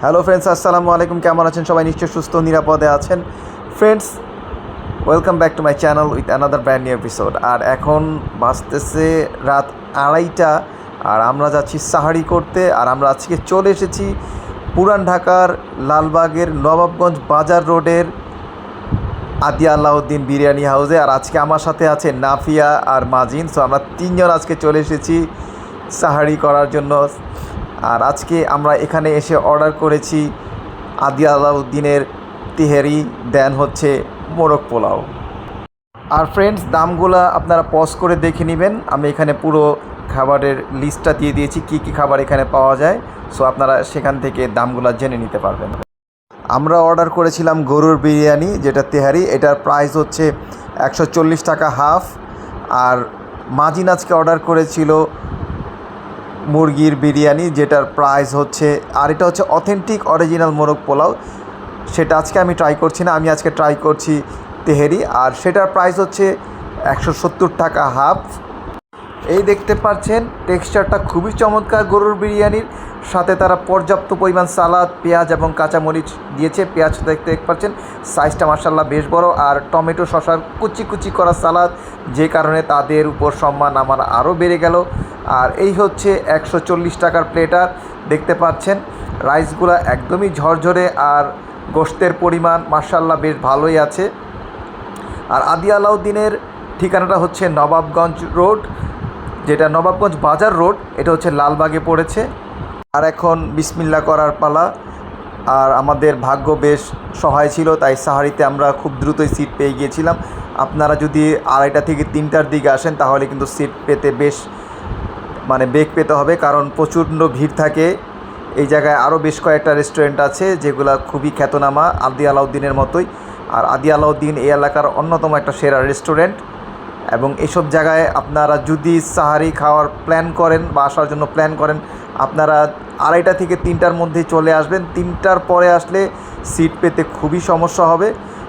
Hello friends, আসসালামু আলাইকুম। কেমন আছেন সবাই? নিশ্চয়ই সুস্থ নিরাপদে আছেন। Friends, welcome back to my channel with another brand new episode. আর এখন বাজতেছে রাত 2:30, আর আমরা যাচ্ছি সাহারি করতে। আর আমরা আজকে চলে এসেছি পুরান ঢাকার লালবাগের নবাবগঞ্জ বাজার রোডের আদি আলাউদ্দিন বিরিয়ানি হাউসে। আর আজকে আমার সাথে আছে নাফিয়া আর মাজিন। সো আমরা তিনজন আজকে চলে এসেছি সাহারি করার জন্য। আর আজকে আমরা এখানে এসে অর্ডার করেছি আদি আলাউদ্দিনের তেহেরি, দেন হচ্ছে মোরগ পোলাও। আর ফ্রেন্ডস, দামগুলো আপনারা পজ করে দেখে নেবেন। আমি এখানে পুরো খাবারের লিস্টটা দিয়ে দিয়েছি, কী কী খাবার এখানে পাওয়া যায়। সো আপনারা সেখান থেকে দামগুলো জেনে নিতে পারবেন। আমরা অর্ডার করেছিলাম গরুর বিরিয়ানি, যেটা তেহারি। এটার প্রাইস হচ্ছে 140 টাকা হাফ। আর মাজিন আজকে অর্ডার করেছিল মুরগির বিরিয়ানি, যেটার প্রাইস হচ্ছে, আর এটা হচ্ছে অথেন্টিক অরিজিনাল মোরগ পোলাও। সেটা আজকে আমি ট্রাই করছি না, আমি আজকে ট্রাই করছি তেহেরি। আর সেটার প্রাইস হচ্ছে 170 টাকা হাফ। এই দেখতে পাচ্ছেন টেক্সচারটা খুবই চমৎকার গরুর বিরিয়ানির সাথে। তারা পর্যাপ্ত পরিমাণ সালাদ, পেঁয়াজ এবং কাঁচামরিচ দিয়েছে। পেঁয়াজ দেখতে পাচ্ছেন সাইজটা মাশাআল্লাহ বেশ বড়। আর টমেটো শসার কুচি কুচি করা সালাদ, যে কারণে তাদের উপর সম্মান আমার আরও বেড়ে গেল। আর এই হচ্ছে 140 টাকার প্লেটার। দেখতে পাচ্ছেন রাইসগুলো একদমই ঝরঝরে, আর গোশতের পরিমাণ মাশাআল্লাহ বেশ ভালোই আছে। আর আদি আলাউদ্দিনের ঠিকানাটা হচ্ছে নবাবগঞ্জ রোড, যেটা নবাবগঞ্জ বাজার রোড, এটা হচ্ছে লালবাগে পড়েছে। আর এখন বিসমিল্লাহ করার পালা। আর আমাদের ভাগ্য বেশ সহায় ছিল, তাই সাহারিতে আমরা খুব দ্রুতই সিট পেয়ে গিয়েছিলাম। আপনারা যদি 2:30 থেকে 3টার দিকে আসেন তাহলে কিন্তু সিট পেতে বেশ বেগ পেতে হবে, কারণ প্রচণ্ড ভিড় থাকে। এই জায়গায় আরও বেশ কয়েকটা রেস্টুরেন্ট আছে যেগুলো খুবই খ্যাতনামা আদি আলাউদ্দিনের মতোই। আর আদি আলাউদ্দিন এই এলাকার অন্যতম একটা সেরা রেস্টুরেন্ট। এবং এইসব জায়গায় আপনারা যদি সাহারি খাওয়ার প্ল্যান করেন বা আসার জন্য প্ল্যান করেন, আপনারা 2:30 থেকে 3টার মধ্যেই চলে আসবেন। 3টার পরে আসলে সিট পেতে খুবই সমস্যা হবে।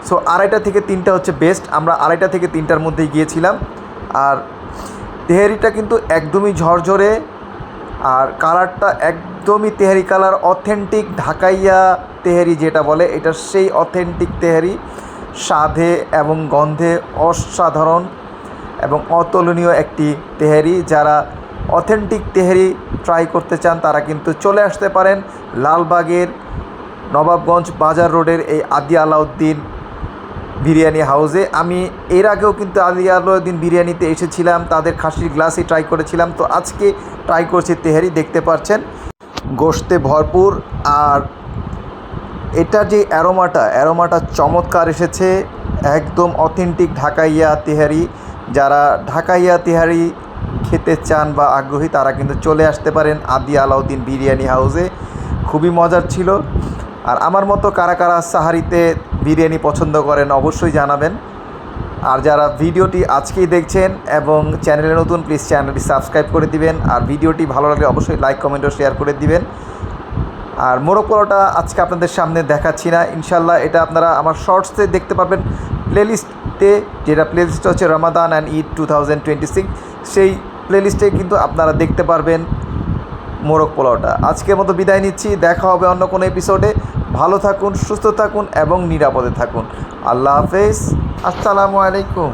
সো 2:30 থেকে 3টা হচ্ছে বেস্ট। আমরা 2:30 থেকে 3টার মধ্যেই গিয়েছিলাম। আর তেহারিটা কিন্তু একদমই ঝরঝরে, আর কালারটা একদমই তেহারি কালার, অথেন্টিক ঢাকাইয়া তেহারি যেটা বলে, এটা সেই অথেন্টিক তেহারি। স্বাদে এবং গন্ধে অসাধারণ এবং অতুলনীয় একটি তেহারি। যারা অথেন্টিক তেহারি ট্রাই করতে চান তারা কিন্তু চলে আসতে পারেন লালবাগের নবাবগঞ্জ বাজার রোডের এই আদি আলাউদ্দিন বিরিয়ানি হাউসে। আমি এর আগেও কিন্তু আদি আলাউদ্দিন বিরিয়ানিতে এসেছিলাম, তাদের খাসির গ্লাসই ট্রাই করেছিলাম। তো আজকে ট্রাই করছি তেহারি। দেখতে পাচ্ছেন গোশতে ভরপুর, আর এটা যে অ্যারোমাটা চমৎকার এসেছে, একদম অথেন্টিক ঢাকাইয়া তেহারি। যারা ঢাকাইয়া তেহারি খেতে চান বা আগ্রহী তারা কিন্তু চলে আসতে পারেন আদি আলাউদ্দিন বিরিয়ানি হাউসে। খুবই মজার ছিল। আর আমার মতো কারা কারা সাহারিতে বিরিয়ানি পছন্দ করেন অবশ্যই জানাবেন। আর যারা ভিডিওটি আজকেই দেখছেন এবং চ্যানেলে নতুন, প্লিজ চ্যানেলটি সাবস্ক্রাইব করে দিবেন। আর ভিডিওটি ভালো লাগলে অবশ্যই লাইক, কমেন্ট ও শেয়ার করে দিবেন। আর মোরগ পোলাওটা আজকে আপনাদের সামনে দেখাচ্ছি না, ইনশাল্লাহ এটা আপনারা আমার শর্টসে দেখতে পাবেন প্লেলিস্টে, যেটা প্লেলিস্টটা হচ্ছে রমাদান অ্যান্ড ঈদ 2026। সেই প্লেলিস্টে কিন্তু আপনারা দেখতে পারবেন মোরগ পোলাওটা। আজকের মতো বিদায় নিচ্ছি, দেখা হবে অন্য কোনো এপিসোডে। ভালো থাকুন, সুস্থ থাকুন এবং নিরাপদে থাকুন। আল্লাহ হাফেজ, আসসালামু আলাইকুম।